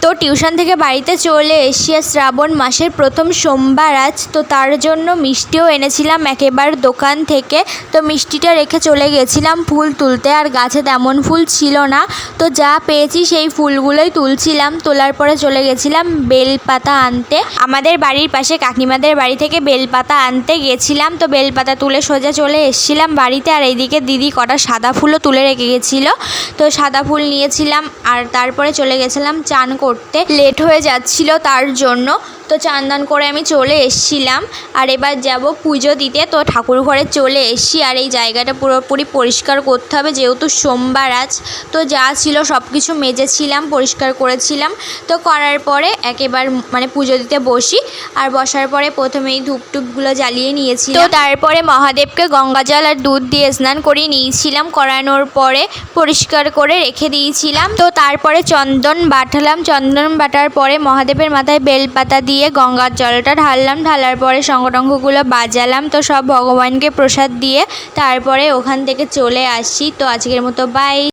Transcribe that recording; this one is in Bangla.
তো টিউশন থেকে বাড়িতে চলে এসে শ্রাবণ মাসের প্রথম সোমবার আজ, তো তার জন্য মিষ্টিও এনেছিলাম একেবারে দোকান থেকে। তো মিষ্টিটা রেখে চলে গেছিলাম ফুল তুলতে, আর গাছে তেমন ফুল ছিল না, তো যা পেয়েছি সেই ফুলগুলোই তুলছিলাম। তোলার পরে চলে গেছিলাম বেলপাতা আনতে। আমাদের বাড়ির পাশে কাকিমাদের বাড়ি থেকে বেলপাতা আনতে গেছিলাম, তো বেলপাতা তুলে সোজা চলে এসেছিলাম বাড়িতে। আর এইদিকে দিদি কটা সাদা ফুলও তুলে রেখে গেছিলো, তো সাদা ফুল নিয়েছিলাম। আর তারপরে চলে গেছিলাম চান করতে, লেট হয়ে যাচ্ছিল তার জন্য। তো চান দান করে আমি চলে এসেছিলাম, আর এবার যাব পুজো দিতে। তো ঠাকুর ঘরে চলে এসেছি, আর এই জায়গাটা পুরোপুরি পরিষ্কার করতে হবে যেহেতু সোমবার আজ। তো যা ছিল সব কিছু মেজেছিলাম, পরিষ্কার করেছিলাম। তো করার পরে একেবারে পুজো দিতে বসি, আর বসার পরে প্রথমেই ধূপ টুপগুলো জ্বালিয়ে নিয়েছি। তো তারপরে মহাদেবকে গঙ্গা জল আর দুধ দিয়ে স্নান করিয়ে নিয়েছিলাম, করানোর পরে পরিষ্কার করে রেখে দিয়েছিলাম। তো তারপরে চন্দন বাটালাম, চন্দন বাটার পরে মহাদেবের মাথায় বেলপাতা দিয়ে গঙ্গার জলটা ঢাললাম, ঢালার পরে শঙ্খটঙ্খগুলো বাজালাম। তো সব ভগবানকে প্রসাদ দিয়ে তারপরে ওখান থেকে চলে আসি। তো আজকের মতো বাই।